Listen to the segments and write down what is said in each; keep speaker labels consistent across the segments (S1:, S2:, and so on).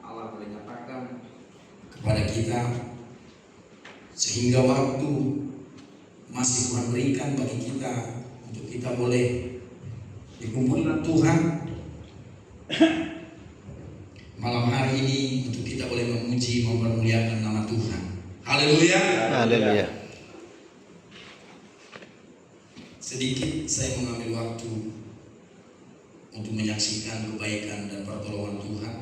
S1: Allah boleh nyatakan
S2: kepada kita, sehingga waktu masih Tuhan berikan bagi kita untuk kita boleh dikumpulkan Tuhan malam hari ini, untuk kita boleh memuji, mempermuliakan nama Tuhan. Haleluya.
S3: Haleluya.
S2: Sedikit saya mengambil waktu untuk menyaksikan kebaikan dan pertolongan Tuhan,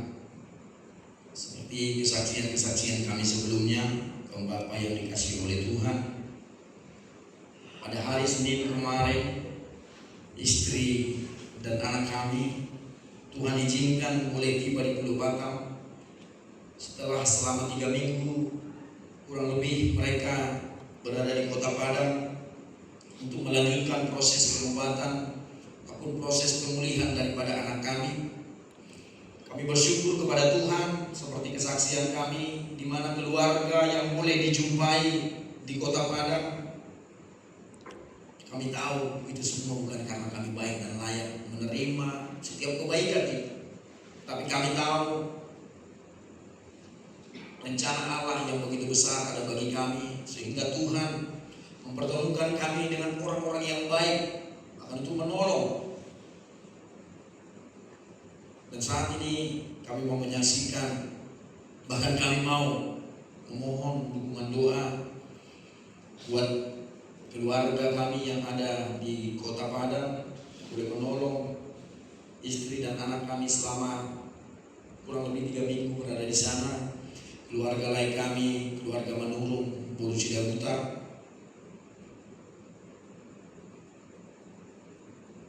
S2: seperti kesaksian-kesaksian kami sebelumnya, kaum Bapak yang dikasihi oleh Tuhan. Pada hari Senin kemarin, istri dan anak kami Tuhan izinkan boleh tiba di Pulau Batam. Setelah selama 3 minggu kurang lebih mereka berada di Kota Padang untuk melanjutkan proses pengobatan ataupun proses pemulihan daripada anak kami. Kami bersyukur kepada Tuhan seperti kesaksian kami, di mana keluarga yang boleh dijumpai di Kota Padang. Kami tahu itu semua bukan karena kami baik dan layak menerima setiap kebaikan itu, tapi kami tahu rencana Allah yang begitu besar ada bagi kami, sehingga Tuhan mempertemukan kami dengan orang-orang yang baik, bahkan itu menolong. Dan saat ini kami mau menyaksikan, bahkan kami mau memohon dukungan doa buat keluarga kami yang ada di Kota Padang, boleh menolong istri dan anak kami selama kurang lebih 3 minggu berada di sana. Keluarga lain kami, keluarga Manurung, Bulu Cidabutar.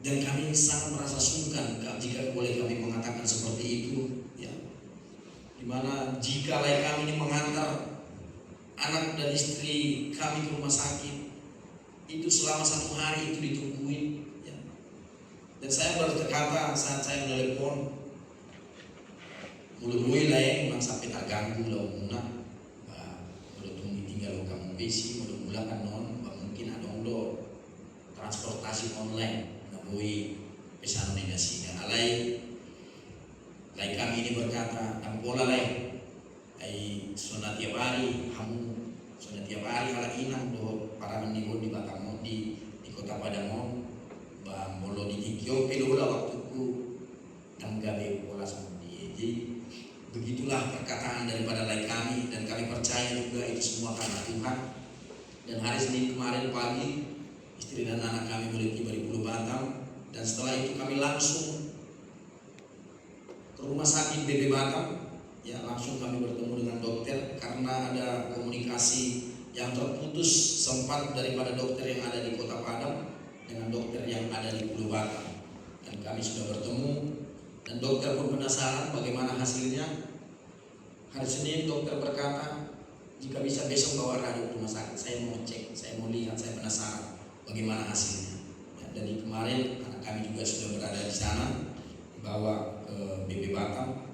S2: Dan kami sangat merasa sungkan jika boleh kami mengatakan seperti itu, ya. Dimana jika lain kami ini mengantar anak dan istri kami ke rumah sakit, itu selama 1 hari itu ditungguin, ya. Dan saya baru terkata saat saya menelepon, mulu-mulu lah ya, memang sampai tak ganggu lah umumnya. Mulu tunggu tinggal kamu besi, mulu-mulu kan non, mungkin ada lo transportasi online. Bui pesan negasinya alai lai kami ini berkata tampola lai ai sunat tiap hari kamu sunat tiap hari ala inang do para mendibun di Batam di Kota Padang bah molo di Tikio pedola waktuku nang gabe pola seperti jadi begitulah perkataan daripada lai kami, dan kami percaya juga itu semua karena Tuhan. Dan hari Senin kemarin pagi istri dan anak kami boleh tiba di Pulau Batam. Dan setelah itu kami langsung ke rumah sakit BB Batam, ya, langsung kami bertemu dengan dokter karena ada komunikasi yang terputus sempat daripada dokter yang ada di Kota Padang dengan dokter yang ada di Pulau Batam. Dan kami sudah bertemu, dan dokter pun penasaran bagaimana hasilnya. Hari Senin dokter berkata, jika bisa besok bawa Radu ke rumah sakit, saya mau cek, saya mau lihat, saya penasaran bagaimana hasilnya. Dari kemarin anak kami juga sudah berada di sana, dibawa ke BB Batam,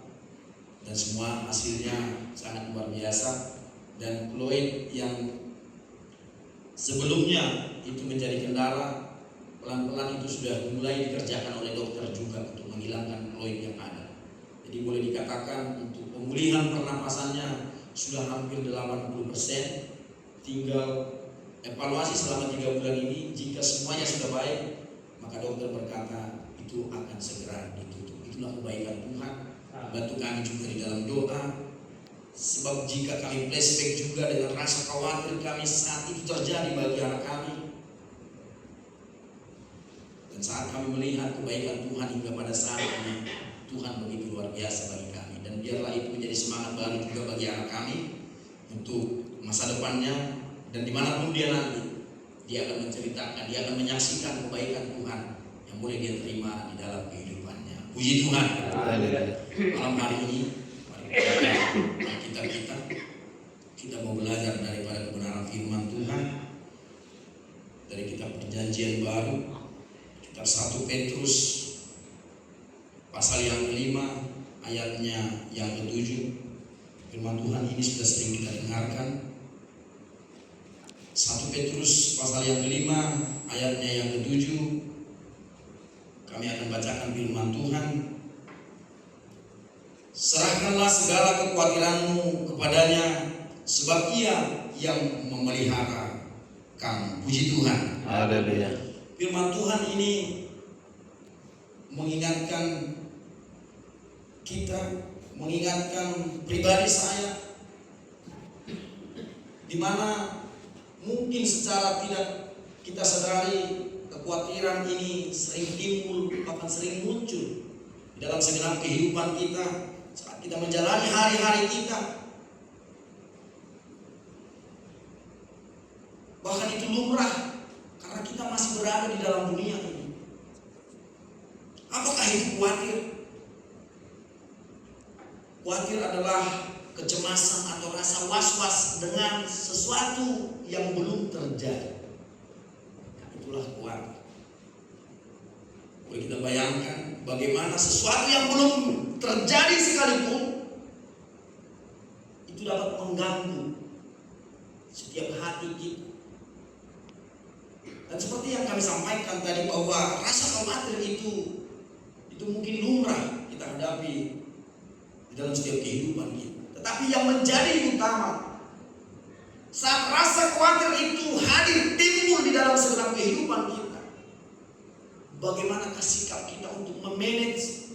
S2: dan semua hasilnya sangat luar biasa. Dan fluid yang sebelumnya itu menjadi kendala, pelan-pelan itu sudah mulai dikerjakan oleh dokter juga untuk menghilangkan fluid yang ada. Jadi boleh dikatakan untuk pemulihan pernapasannya sudah hampir 80%, tinggal evaluasi selama 3 bulan ini. Jika semuanya sudah baik, maka dokter berkata itu akan segera ditutup. Itulah kebaikan Tuhan. Bantu kami juga di dalam doa, sebab jika kami flashback juga dengan rasa khawatir kami saat itu terjadi bagi anak kami, dan saat kami melihat kebaikan Tuhan hingga pada saat ini, Tuhan begitu luar biasa bagi kami. Dan biarlah itu menjadi semangat baru juga bagi anak kami untuk masa depannya. Dan dimanapun dia nanti, dia akan menceritakan, dia akan menyaksikan kebaikan Tuhan yang boleh dia terima di dalam kehidupannya. Puji Tuhan. Malam hari ini, mari kita mau belajar daripada kebenaran firman Tuhan dari kitab Perjanjian Baru, kitab 1 Petrus pasal yang kelima ayatnya yang ke-7. Firman Tuhan ini sudah sering kita dengarkan. 1 Petrus pasal yang kelima ayatnya yang ke-7. Kami akan bacakan firman Tuhan. 1 Serahkanlah segala kekhawatiranmu kepadanya, sebab Ia yang memelihara kamu. Puji Tuhan.
S1: Haleluya.
S2: Firman Tuhan ini mengingatkan kita, mengingatkan pribadi saya, di mana mungkin secara tidak kita sadari kekhawatiran ini sering timbul, bahkan sering muncul di dalam segenap kehidupan kita saat kita menjalani hari-hari kita. Bahkan itu lumrah karena kita masih berada di dalam dunia ini. Apakah itu khawatir? Khawatir adalah kecemasan atau rasa was-was dengan sesuatu yang belum terjadi. Itulah khawatir. Boleh kita bayangkan bagaimana sesuatu yang belum terjadi sekalipun itu dapat mengganggu setiap hati kita. Dan seperti yang kami sampaikan tadi, bahwa rasa khawatir itu mungkin lumrah kita hadapi di dalam setiap kehidupan kita. Tetapi yang menjadi utama saat rasa khawatir itu hadir, timbul di dalam segenap kehidupan kita, bagaimanakah sikap kita untuk memanage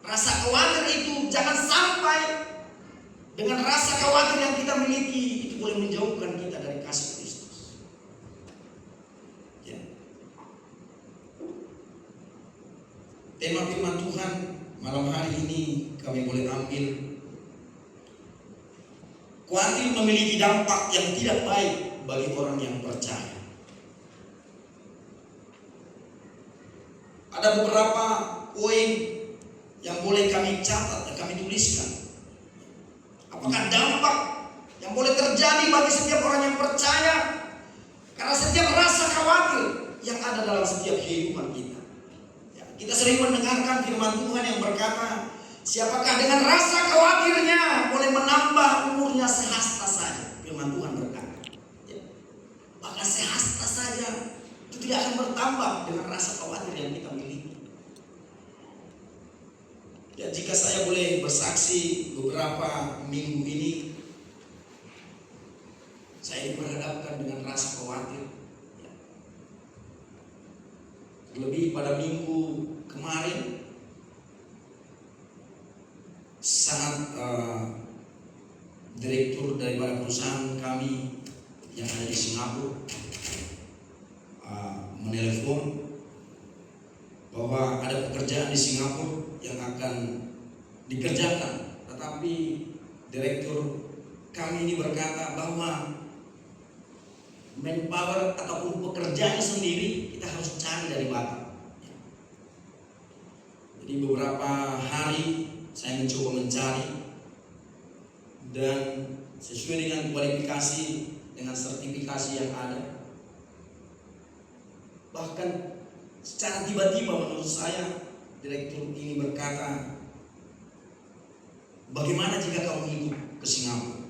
S2: rasa khawatir itu? Jangan sampai dengan rasa khawatir yang kita miliki itu boleh menjauhkan kita dari kasih Kristus. Ya. Tema firman Tuhan malam hari ini kami boleh ambil, khawatir memiliki dampak yang tidak baik bagi orang yang percaya. Ada beberapa poin yang boleh kami catat dan kami tuliskan. Apakah dampak yang boleh terjadi bagi setiap orang yang percaya karena setiap rasa khawatir yang ada dalam setiap kehidupan kita. Ya, kita sering mendengarkan firman Tuhan yang berkata, siapakah dengan rasa khawatirnya boleh menambah umurnya sehasta saja. Firman Tuhan berkata, ya, bahkan sehasta saja itu tidak akan bertambah dengan rasa khawatir yang kita miliki. Ya, jika saya boleh bersaksi, beberapa minggu ini saya diperhadapkan dengan rasa khawatir. Ya. Lebih pada minggu kemarin, sangat direktur daripada perusahaan kami yang ada di Singapura menelepon bahwa ada pekerjaan di Singapura yang akan dikerjakan, tetapi direktur kami ini berkata bahwa manpower ataupun pekerjaannya sendiri kita harus cari dari Batam. Jadi beberapa hari saya mencoba mencari, dan sesuai dengan kualifikasi, dengan sertifikasi yang ada, bahkan secara tiba-tiba menurut saya direktur ini berkata, bagaimana jika kamu ikut ke Singapura?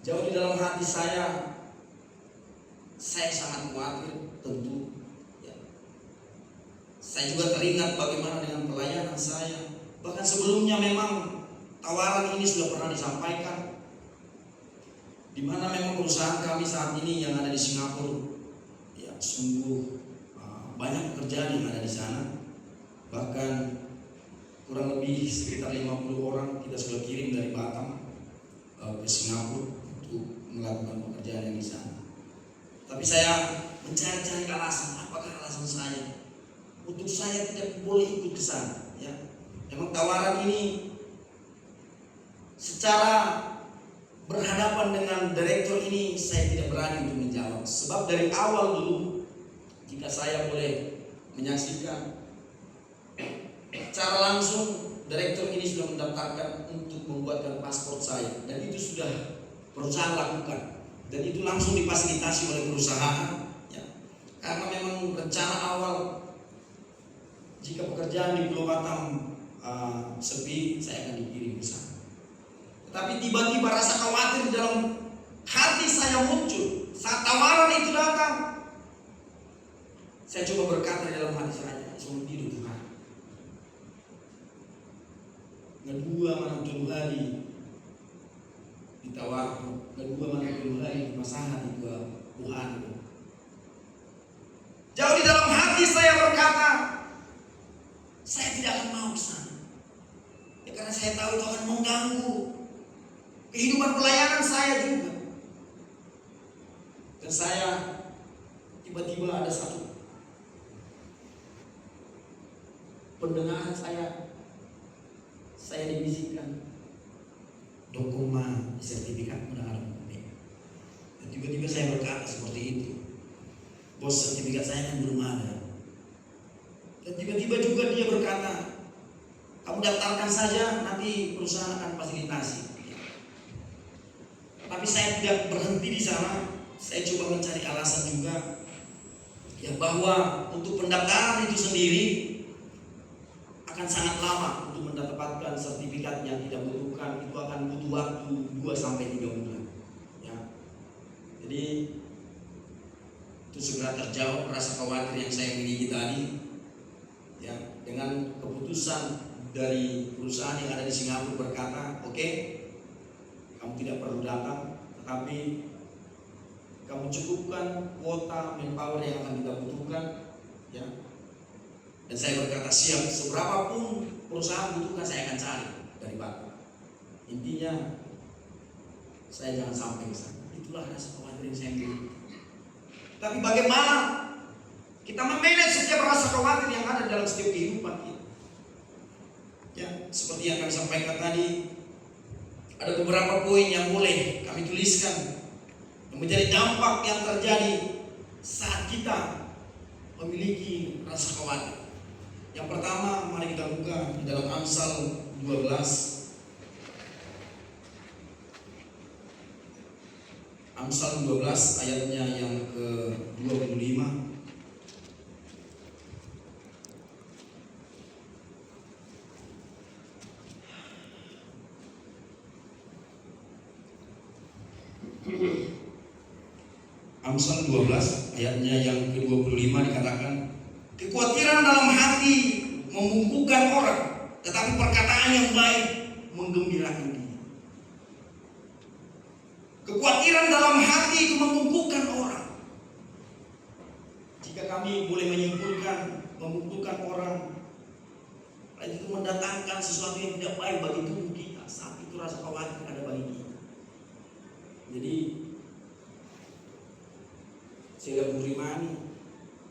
S2: Jauh di dalam hati saya sangat khawatir tentu. Saya juga teringat bagaimana dengan pelayanan saya. Bahkan sebelumnya memang tawaran ini sudah pernah disampaikan, di mana memang perusahaan kami saat ini yang ada di Singapura, ya sungguh banyak pekerjaan yang ada di sana. Bahkan kurang lebih sekitar 50 orang kita sudah kirim dari Batam ke Singapura untuk melakukan pekerjaan yang di sana. Tapi saya mencari-cari alasan, apakah alasan saya untuk saya tidak boleh ikut ke sana, ya. Memang tawaran ini secara berhadapan dengan direktur ini saya tidak berani untuk menjawab. Sebab dari awal dulu, jika saya boleh menyaksikan secara langsung, direktur ini sudah mendaftarkan untuk membuatkan paspor saya, dan itu sudah perusahaan lakukan, dan itu langsung difasilitasi oleh perusahaan, ya. Karena memang rencana awal, jika pekerjaan di Pulau Batam sepi, saya akan dikirim ke sana. Tetapi tiba-tiba rasa khawatir di dalam hati saya muncul saat tawaran itu datang. Saya coba berkata di dalam hati saya, sungguh hidup Tuhan, Ngedua mana tujuh hari ditawar, ngedua mana tujuh hari masalah di dua Tuhan itu. Jauh di dalam hati saya berkata, saya tidak akan mau ke sana. Ya, karena saya tahu itu akan mengganggu kehidupan pelayanan saya juga. Dan saya tiba-tiba ada satu pendengaran saya dibisikkan, dokuma sertifikat mendengar umum. Dan tiba-tiba saya berkata seperti itu, bos, sertifikat saya kan belum ada. Dan tiba-tiba juga dia berkata, kamu daftarkan saja, nanti perusahaan akan fasilitasi. Tapi saya tidak berhenti di sana. Saya coba mencari alasan juga, ya, bahwa untuk pendaftaran itu sendiri akan sangat lama untuk mendapatkan sertifikat yang tidak butuhkan. Itu akan butuh waktu 2-3 bulan. Ya. Jadi itu segera terjawab rasa khawatir yang saya miliki tadi. Ya, dengan keputusan dari perusahaan yang ada di Singapura berkata, oke, kamu tidak perlu datang, tetapi kamu cukupkan kuota manpower yang akan kita butuhkan, ya. Dan saya berkata siap, seberapapun perusahaan butuhkan saya akan cari dari Bapak. Intinya saya jangan sampai ke sana. Itulah rasa khawatir yang saya miliki. Tapi bagaimana kita memanage setiap rasa khawatir yang ada dalam setiap kehidupan kita? Ya, seperti yang kami sampaikan tadi, ada beberapa poin yang boleh kami tuliskan yang menjadi dampak yang terjadi saat kita memiliki rasa khawatir. Yang pertama, mari kita buka di dalam Amsal 12. Amsal 12 ayatnya yang ke-25. Amsal 12 ayatnya yang ke-25 dikatakan, kekhawatiran dalam hati membungkukkan orang, tetapi perkataan yang baik menggembirakan dia. Kekhawatiran dalam hati itu membungkukkan orang. Jika kami boleh menyimpulkan, membungkukkan orang, itu mendatangkan sesuatu yang tidak baik bagi tubuh kita. Saat itu rasa khawatir ada bagi kita. Jadi saya burimani,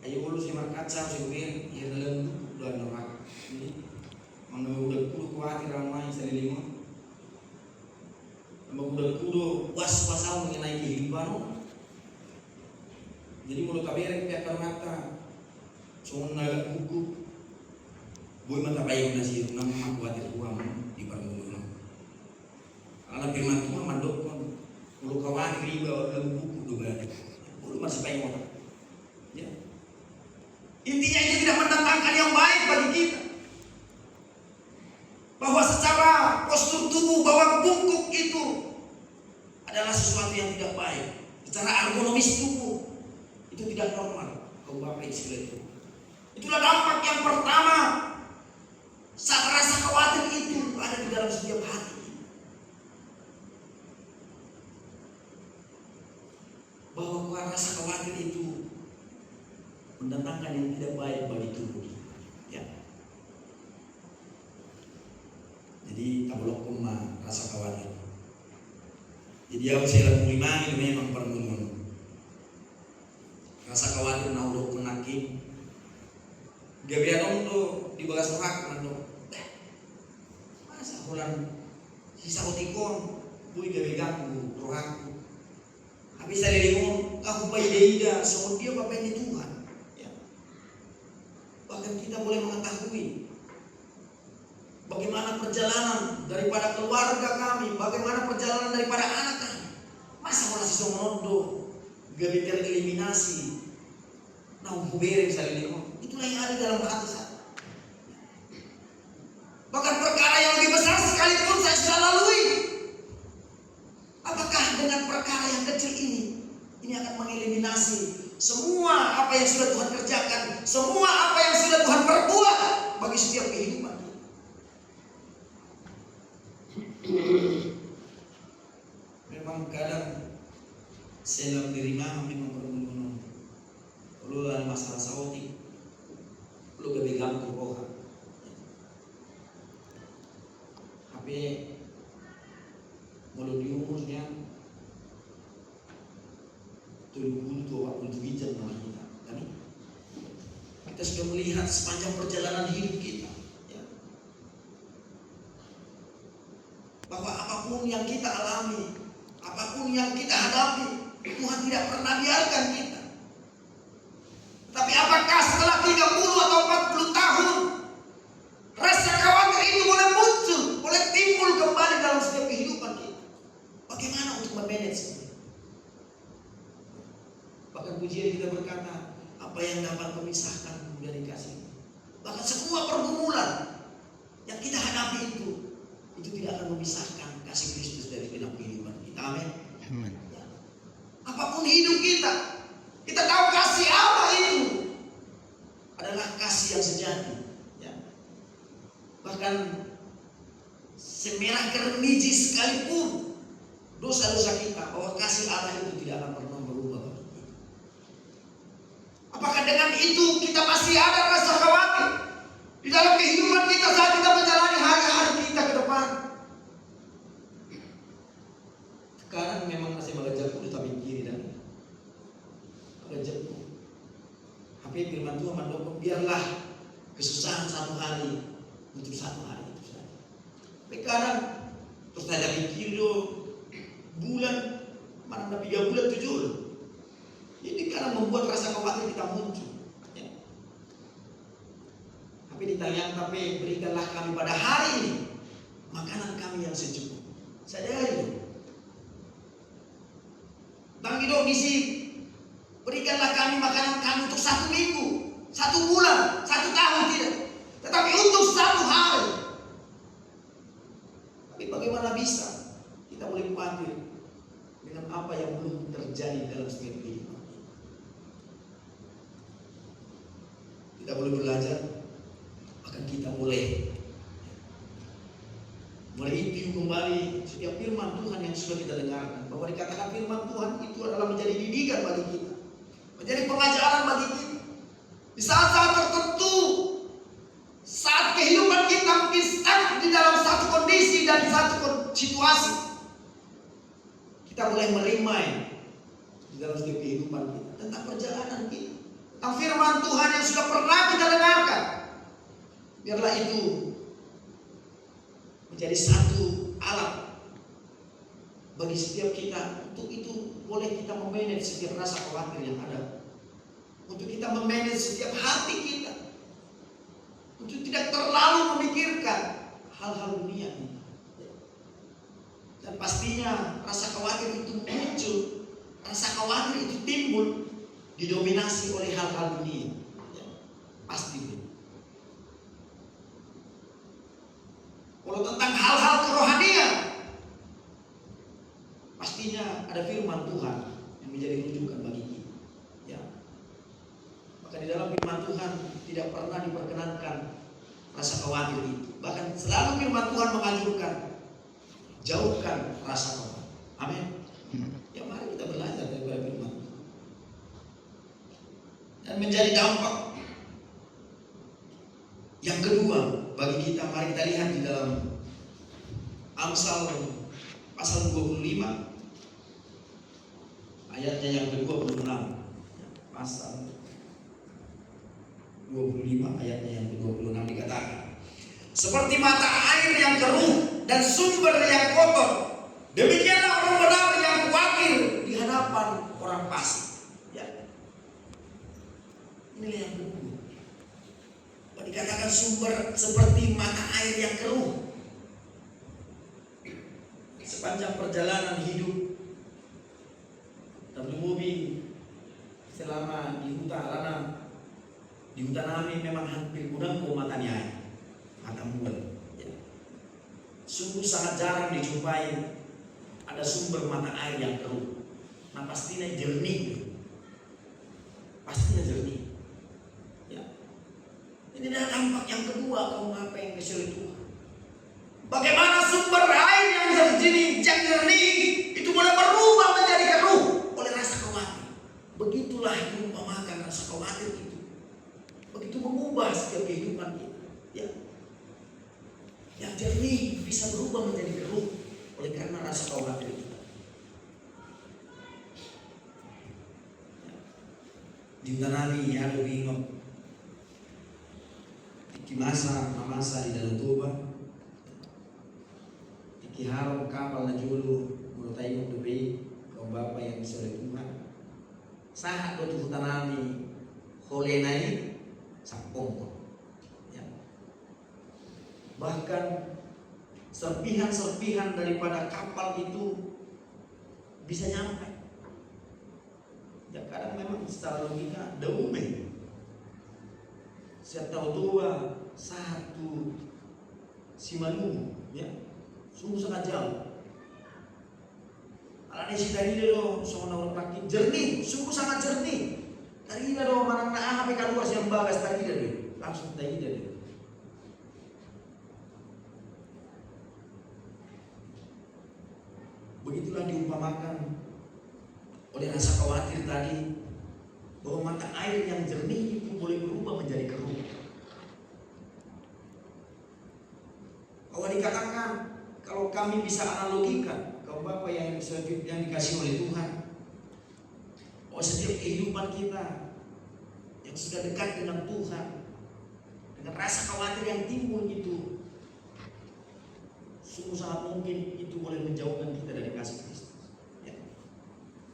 S2: ayo dulu saya markaca, saya bilang, ya dalam udah norak. Jadi udah kudu khawatir ramai saya lima. Udah kudu was-wasau mengenai kehidupan. Jadi mulut kabareng pihak mata, cuma naga kuku, boy mata bayi nasi, nama khawatir uang di permulaan. Karena firman Tuhan mandokon, mulut khawatir riba dalam buku juga. Mulut masih bayi orang. Ya. Intinya itu tidak mendatangkan yang baik bagi kita. Bahwa secara postur tubuh, bahwa bungkuk itu adalah sesuatu yang tidak baik. Secara ergonomis tubuh itu tidak normal. Kau bapak istilah itu. Itulah dampak yang pertama saat rasa khawatir itu ada di dalam setiap hati. Bahwa rasa khawatir itu mendatangkan yang tidak baik bagi tubuh kita. Ya. Jadi tabulok koma rasa khawatir. Jadi aku saya lima itu memang perlu rasa khawatir naudok menaki. Gabian tuh di bagas rohak mandok. Masa bulan sisa otikon, bui gabi ganggu rohak. Habis saya limun, aku ida semua dia bapak ini Tuhan. Ya. Bahkan kita boleh mengetahui bagaimana perjalanan daripada keluarga kami, bagaimana perjalanan daripada anak kami. Masa orang siswa menondo, gabi tereliminasi, nah bereng saya limun. Itulah yang ada dalam hati saya. Bahkan perkara yang lebih besar sekalipun saya sudah lalui. Apakah dengan perkara yang kecil ini akan mengeliminasi semua apa yang sudah Tuhan kerjakan, semua apa yang sudah Tuhan perbuat bagi setiap kehidupan kita. Memang kadang dalam diri mama memang perlu ada masalah saotik, perlu kebegang kuroha. Tapi kalau di umurnya 70-80 jam nama kita, kan? Kita sudah melihat sepanjang perjalanan hidup kita, ya, bahwa apapun yang kita alami, apapun yang kita hadapi, Tuhan tidak pernah biarkan kita. Tapi apakah setelah 30 atau 40 tahun rasa khawatir itu boleh muncul, boleh timbul kembali dalam setiap kehidupan kita? Bagaimana untuk memanage ini? Bahkan pujian kita berkata, apa yang dapat memisahkan dari kasih? Bahkan semua pergumulan yang kita hadapi itu tidak akan memisahkan kasih Kristus dari dalam kehidupan kita. Amin.
S1: Amin.
S2: Ya. Apapun hidup kita tahu kasih Allah itu adalah kasih yang sejati. Ya. Bahkan semerah kereniji sekalipun dosa-dosa kita, bahwa kasih Allah itu tidak akan pernah berubah. Apakah dengan itu kita masih ada rasa khawatir di dalam kehidupan kita saat kita menjalani hari-hari kita ke depan? Sekarang memang masih mengejarku tapi kiri dan mengejarku. Tapi firman Tuhan mendukung, biarlah kesusahan satu hari untuk satu hari itu saja. Tapi kadang terus ada pikir bulan mana 3 bulan 7. Ini karena membuat rasa khawatir kita muncul. Ya. Tapi ditanya, tapi berikanlah kami pada hari ini makanan kami yang secukup. Sadari. Bang Ido misi, berikanlah kami makanan kami untuk 1 minggu, 1 bulan, 1 tahun tidak. Tetapi untuk 1 hari. Tapi bagaimana bisa kita boleh khawatir dengan apa yang belum terjadi dalam setiap kehidupan? Kita boleh belajar, bahkan kita boleh mereview kembali setiap firman Tuhan yang sudah kita dengarkan. Bahwa dikatakan firman Tuhan itu adalah menjadi didikan bagi kita, menjadi pengajaran bagi kita. Di saat-saat tertentu, saat kehidupan kita mungkin stuck di dalam satu kondisi dan satu situasi, kita boleh meremind di dalam setiap kehidupan kita tentang perjalanan kita, tentang firman Tuhan yang sudah pernah kita dengarkan. Biarlah itu menjadi satu alat bagi setiap kita. Untuk itu boleh kita memanage setiap rasa khawatir yang ada, untuk kita memanage setiap hati kita, untuk tidak terlalu memikirkan hal-hal dunia ini. Dan pastinya rasa khawatir itu muncul, rasa khawatir itu timbul didominasi oleh hal-hal dunia, ya, pasti. Kalau tentang hal-hal kerohanian, pastinya ada firman Tuhan yang menjadi rujukan bagi kita. Ya. Maka di dalam firman Tuhan tidak pernah diperkenankan rasa khawatir itu. Bahkan selalu firman Tuhan menganjurkan, jauhkan rasa khawatir. Amin. Ya, mari kita belajar daripada firman Tuhan. Dan menjadi dampak yang kedua bagi kita, mari kita lihat di dalam Amsal pasal 25 ayatnya yang ke-26. Pasal 25 ayatnya yang ke-26 dikatakan, seperti mata air yang keruh dan sumber yang kotor, demikianlah orang benar yang khawatir di hadapan orang fasik. Ya. Inilah yang kedua. Dikatakan sumber seperti mata air yang keruh. Sepanjang perjalanan hidup Tablumobi selama di hutan kami memang hampir kurang matanya air, mata mual. Ya. Sungguh sangat jarang dijumpai ada sumber mata air yang keruh. Nah, pastinya jernih, pastinya jernih. Ini adalah dampak yang kedua kaum apa yang disuruh Tuhan. Bagaimana sumber air yang jernih itu boleh berubah menjadi keruh oleh rasa khawatir. Begitulah diumpamakan rasa khawatir itu. Begitu mengubah setiap kehidupan kita. Ya. Yang jernih bisa berubah menjadi keruh oleh karena rasa khawatir kita. Dintanani ada bingung. Masa mamasa di dalam tuba ikiharap kapal na julu murutai mo tubi kung bapa yang bisa oleh Tuhan sahat do tuhutanami holenai sampong ya. Bahkan serpihan-serpihan daripada kapal itu bisa nyampe ya. Kadang memang secara logika daume saya tahu tua satu si Manu ya sungguh sangat jauh. Alane si tadi do sono orang pakai jernih, sungguh sangat jernih. Tadi do manang na HP keluar siang bagas tadi do langsung tadi do. Begitulah diumpamakan oleh rasa khawatir tadi bahwa mata air yang jernih itu boleh berubah menjadi keruh. Kalau dikatakan, kalau kami bisa analogikan, kalau Bapak yang dikasih oleh Tuhan, bahwa setiap kehidupan kita yang sudah dekat dengan Tuhan, dengan rasa khawatir yang timbul itu, sungguh sangat mungkin itu boleh menjauhkan kita dari kasih Kristus. Ya.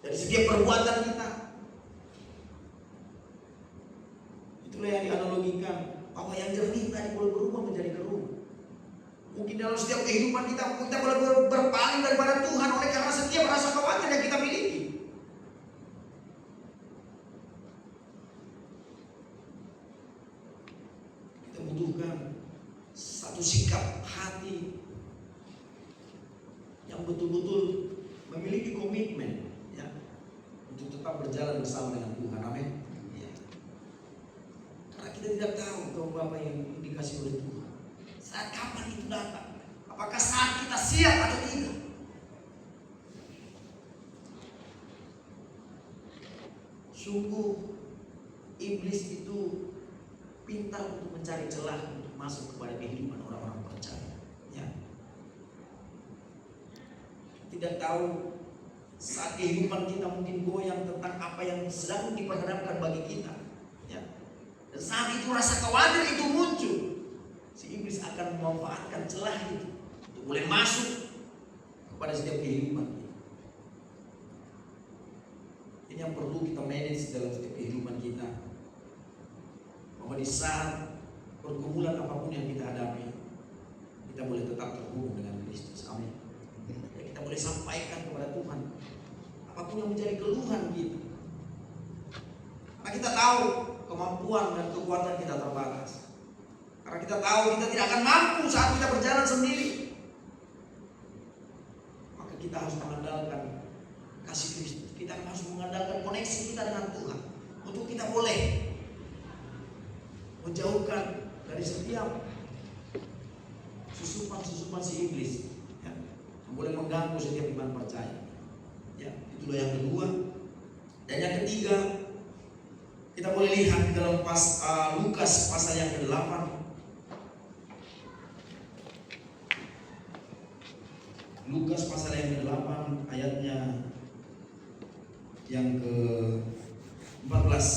S2: Dari setiap perbuatan kita, itulah yang dianalogikan bahwa yang jernih tadi boleh berubah menjadi keruh. Mungkin dalam setiap kehidupan kita boleh berpaling daripada Tuhan oleh karena setiap rasa khawatir yang kita miliki. Kita butuhkan satu sikap hati yang betul-betul memiliki komitmen ya, untuk tetap berjalan bersama dengan Tuhan. Amin. Kita tidak tahu bahwa Bapak yang dikasih oleh Tuhan saat kapan itu datang, apakah saat kita siap atau tidak. Sungguh iblis itu pintar untuk mencari celah untuk masuk kepada kehidupan orang-orang percaya ya. Tidak tahu saat kehidupan kita mungkin goyang tentang apa yang sedang diperhadapkan bagi kita ya. Dan saat itu rasa khawatir itu muncul, si iblis akan memanfaatkan celah itu untuk boleh masuk kepada setiap kehidupan kita. Ini yang perlu kita manage dalam setiap kehidupan kita, bahwa di saat pergumulan apapun yang kita hadapi, kita boleh tetap terhubung dengan Kristus. Amin. Ya, kita boleh sampaikan kepada Tuhan apapun yang menjadi keluhan kita, karena kita tahu kemampuan dan kekuatan kita terbatas. Karena kita tahu kita tidak akan mampu saat kita berjalan sendiri. Maka kita harus mengandalkan kasih Kristus. Kita harus mengandalkan koneksi kita dengan Tuhan untuk kita boleh menjauhkan dari setiap susupan si iblis ya, yang boleh mengganggu setiap iman percaya. Ya, itulah yang kedua. Dan yang ketiga, kita boleh lihat di dalam Lukas pasal yang ke-8. Lukas pasal yang ke-8 ayatnya yang ke-14.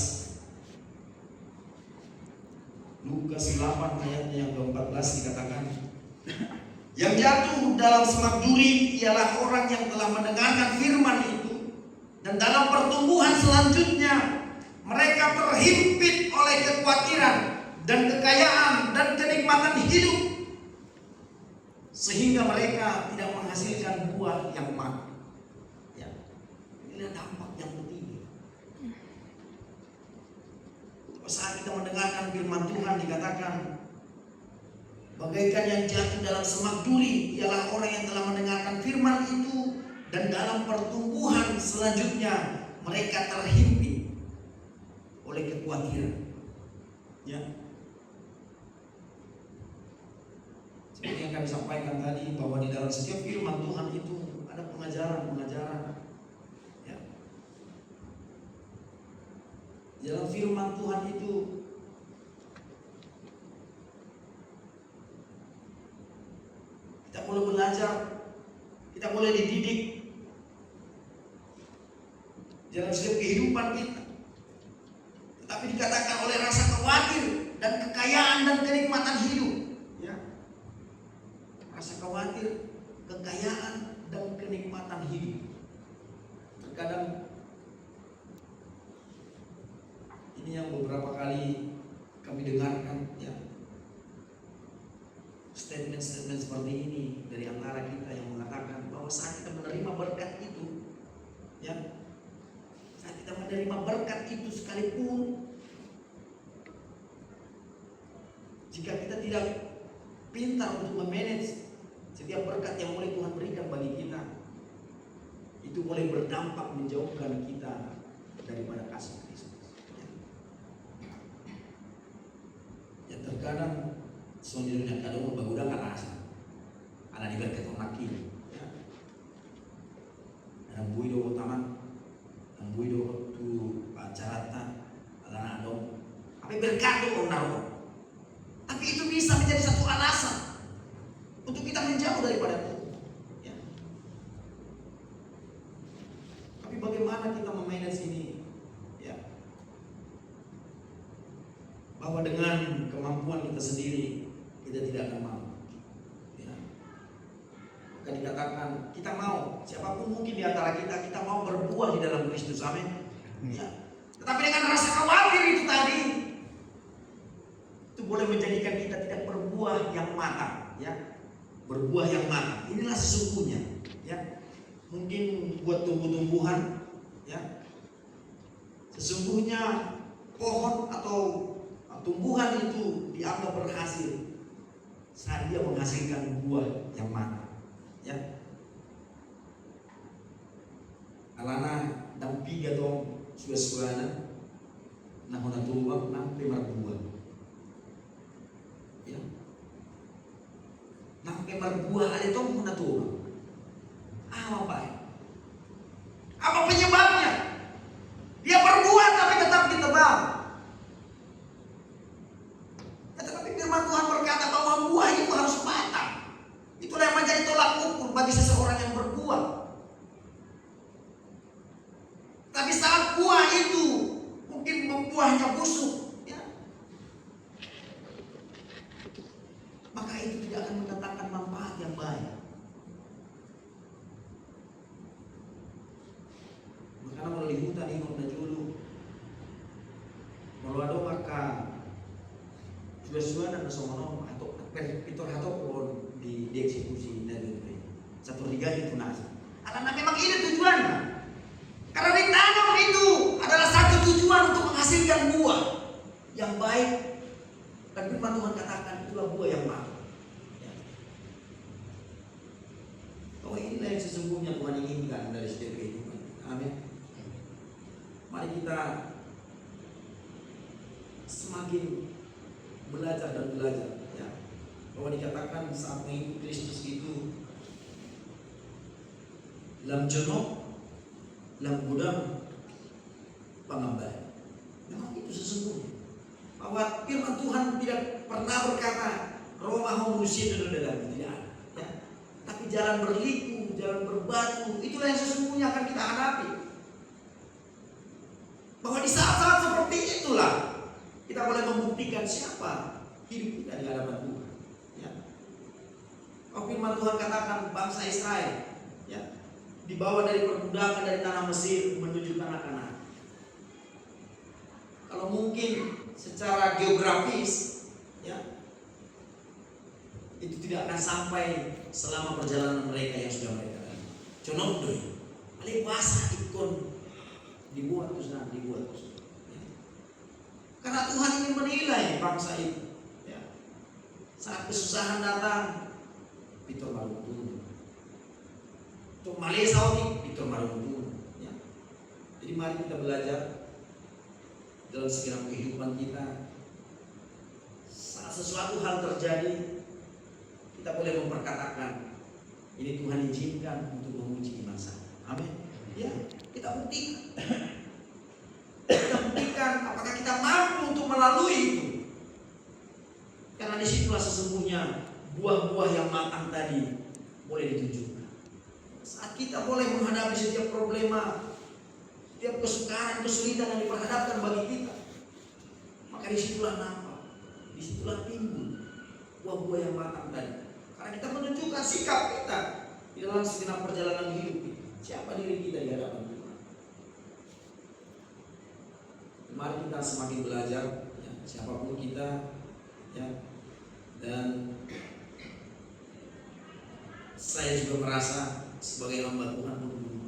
S2: Lukas 8 ayatnya yang ke-14 dikatakan, yang jatuh dalam semak duri ialah orang yang telah mendengarkan firman itu, dan dalam pertumbuhan selanjutnya mereka terhimpit oleh kekhawatiran dan kekayaan dan kenikmatan hidup, sehingga mereka tidak menghasilkan buah yang mati. Ya, inilah dampak yang ketiga. Saat kita mendengarkan firman Tuhan dikatakan, bagaikan yang jatuh dalam semak duri ialah orang yang telah mendengarkan firman itu, dan dalam pertumbuhan selanjutnya mereka terhimpit oleh kekhawatiran. Ya. Ini yang kami sampaikan tadi, bahwa di dalam setiap firman Tuhan itu ada pengajaran-pengajaran. Ya. Di dalam firman Tuhan itu kita boleh belajar, kita boleh dididik dalam setiap kehidupan kita. Tetapi dikatakan oleh rasa khawatir dan kekayaan dan kenikmatan hidup. Ya. Rasa khawatir, kekayaan dan kenikmatan hidup. Terkadang ini yang beberapa kali kami dengarkan, ya, statement-statement seperti ini dari antara kita yang mengatakan bahwa saat kita menerima berkat itu, ya, saat kita menerima berkat itu sekalipun, jika kita tidak pintar untuk memanage setiap berkat yang mulai Tuhan berikan bagi kita, itu boleh berdampak menjauhkan kita daripada kasih Kristus. Ya, terkadang sebenarnya kadang membangunkan rasa, anak diberkat orang kiri. Anak buido taman, anak buido tu carata, anak dong. Apa berkat tu orang. Tapi itu bisa menjadi satu alasan untuk kita menjauh daripada Tuhan. Ya. Tapi bagaimana kita memanage ini? Ya. Bahwa dengan kemampuan kita sendiri kita tidak akan mampu. Ya. Maka dikatakan kita mau, siapapun mungkin di antara kita mau berbuah di dalam Kristus. Amin. Ya. Tetapi dengan rasa khawatir itu tadi, itu boleh menjadikan kita tidak berbuah yang matang, ya. Berbuah yang matang. Inilah sesungguhnya, ya. Mungkin buat tumbuh-tumbuhan, ya. Sesungguhnya pohon atau tumbuhan itu dianggap berhasil saat dia menghasilkan buah yang matang, ya. Alana dampiga tong suas-suana nah hona tumbuh nang primar buah. Ya. Nang primar buah ada tong hona tumbuh. Apa? Apa penyebabnya? Dia berbuah tapi tetap ditebang. Firman Tuhan berkata bahwa buah itu harus matang. Itulah yang menjadi tolak ukur bagi seseorang yang berbuah. Tapi saat buah itu mungkin buahnya busuk, ya, maka itu tidak akan mendatangkan manfaat yang baik. Makanya melalui hutan ini na julu, melalui maka sudah dan somono atau pitor atau dieksekusi dan satu tiga itu nasi. Karena memang ini tujuannya. Karena ditanam itu adalah satu tujuan untuk menghasilkan buah yang baik. Dan firman Tuhan katakan itulah buah yang baik. Ya. Bahwa inilah yang sesungguhnya Tuhan inginkan dari setiap kehidupan. Amin. Mari kita semakin belajar dan belajar, ya. Bahwa dikatakan saat mengikuti Kristus itu lam jenok, lam gudang, pangambay. Memang itu sesungguhnya. Bahwa firman Tuhan tidak pernah berkata Roma manusia dan dalam tidak ada, ya. Tapi jalan berliku, jalan berbatu, itulah yang sesungguhnya akan kita hadapi. Bahwa di saat-saat seperti itulah kita boleh membuktikan siapa hidup kita di hadapan Tuhan. Ya. Kalau firman Tuhan katakan bangsa Israel, ya, dibawa dari perbudakan dari tanah Mesir menuju tanah Kanaan. Kalau mungkin secara geografis, ya, itu tidak akan sampai selama perjalanan mereka yang sudah mereka lalui. Contoh, alih bahasa ikon dibuat terus. Karena Tuhan ingin menilai bangsa itu, ya. Saat kesusahan datang, Pitor baru turun. Untuk Malaysia Pitor baru turun, ya. Jadi mari kita belajar dalam segenap kehidupan kita. Saat sesuatu hal terjadi, kita kita boleh memperkatakan ini Tuhan izinkan untuk menguji iman saya. Amin. Ya, kita buktikan. Kita buktikan apakah kita mampu untuk melalui itu. Karena disitulah sesungguhnya buah-buah yang matang tadi boleh ditunjukkan. Saat kita boleh menghadapi setiap problema, setiap kesukaran, kesulitan yang diperhadapkan bagi kita, maka disitulah nampak, disitulah timbul buah-buah yang matang tadi. Karena kita menunjukkan sikap kita di dalam segenap perjalanan hidup kita. Siapa diri kita di hadapan Tuhan. Mari kita semakin belajar, ya, siapapun kita, ya, dan saya juga merasa sebagai hamba Tuhan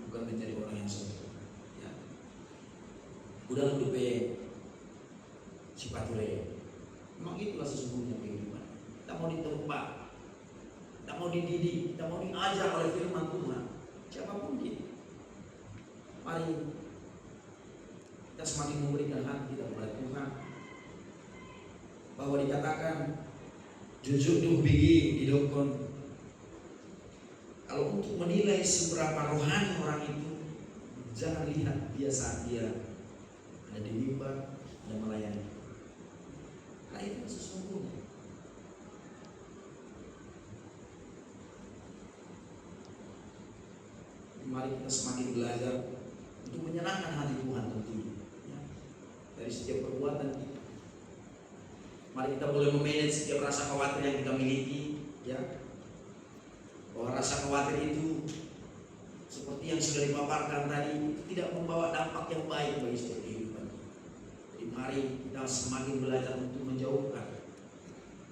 S2: bukan menjadi orang yang sombong. Ya. Udah hidupnya sipature. Memang itulah sesungguhnya kehidupan. Kita mau ditempa, kita mau dididik, kita mau diajar oleh firman Tuhan. Siapapun kita, mari kita semakin memberikan hati kita kepada Tuhan. Bahwa dikatakan jujur dihubigi didokon. Kalau untuk menilai seberapa rohani orang itu, jangan lihat dia saat dia ada di mimbar dan melayani. Nah itu sesungguhnya. Mari kita semakin belajar untuk menyenangkan hati Tuhan tentunya, ya, dari setiap perbuatan kita. Mari kita boleh memanage setiap rasa khawatir yang kita miliki, ya. Bahwa rasa khawatir itu seperti yang sudah dipaparkan tadi tidak membawa dampak yang baik bagi setiap kehidupan. Jadi mari kita semakin belajar untuk menjauhkan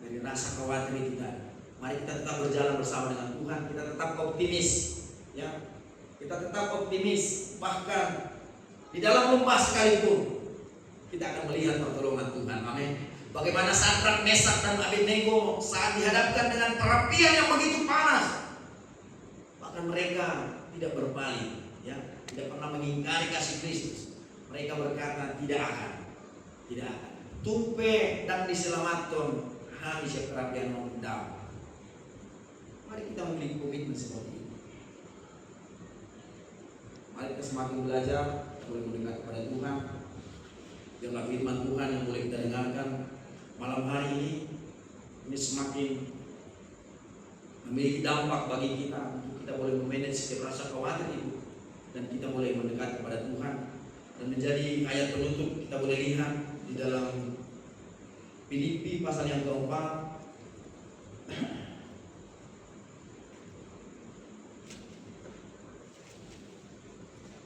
S2: dari rasa khawatir itu tadi. Mari kita tetap berjalan bersama dengan Tuhan. Kita tetap optimis, ya. Kita tetap optimis, bahkan di dalam lembah sekalipun kita akan melihat pertolongan Tuhan. Amin. Bagaimana Sadrak, Mesak dan Abednego saat dihadapkan dengan perapian yang begitu panas, bahkan mereka tidak berpaling, ya, tidak pernah mengingkari kasih Kristus. Mereka berkata tidak akan. Tumpe dan diselamatkan kami siap perapian mengundang. Mari kita memiliki komitmen seperti ini. Mari kita semakin belajar, boleh mendekat kepada Tuhan. Biarlah firman Tuhan yang boleh kita dengarkan malam hari ini semakin memiliki dampak bagi kita untuk kita boleh memanage setiap rasa khawatir itu, dan kita boleh mendekat kepada Tuhan. Dan menjadi ayat penutup kita boleh lihat di dalam Filipi pasal yang keempat.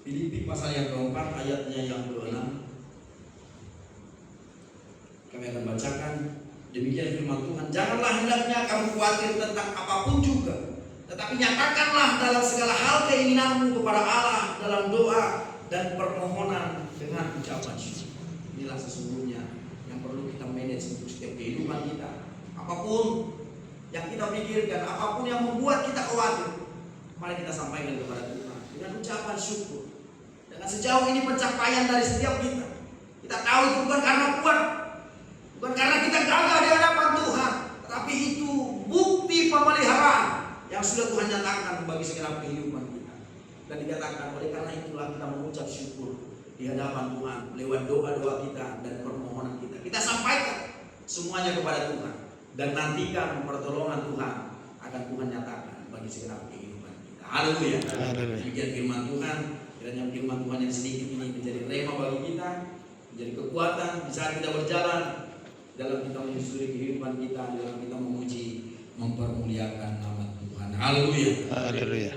S2: Filipi pasal yang keempat ayatnya yang ke-6. Kami akan bacakan. Demikian firman Tuhan. Janganlah hendaknya kamu khawatir tentang apapun juga, tetapi nyatakanlah dalam segala hal keinginanmu kepada Allah dalam doa dan permohonan dengan ucapan syukur. Inilah sesungguhnya yang perlu kita manage untuk setiap kehidupan kita. Apapun yang kita pikirkan, apapun yang membuat kita khawatir, mari kita sampaikan kepada Tuhan dengan ucapan syukur. Dengan sejauh ini pencapaian dari setiap kita, kita tahu itu bukan karena kuat, bukan karena kita gagah di hadapan Tuhan, tetapi itu bukti pemeliharaan yang sudah Tuhan nyatakan bagi segenap kehidupan kita. Dan dikatakan oleh karena itulah kita mengucap syukur di hadapan Tuhan lewat doa-doa kita dan permohonan kita. Kita sampaikan semuanya kepada Tuhan dan nantikan pertolongan Tuhan akan Tuhan nyatakan bagi segenap kehidupan kita. Haleluya. Demikian firman Tuhan. Kiranya firman Tuhan yang sedikit ini menjadi rema bagi kita, menjadi kekuatan di saat kita berjalan dalam kita menyusuri kehidupan kita, dalam kita memuji, mempermuliakan nama Tuhan. Haleluya. Haleluya.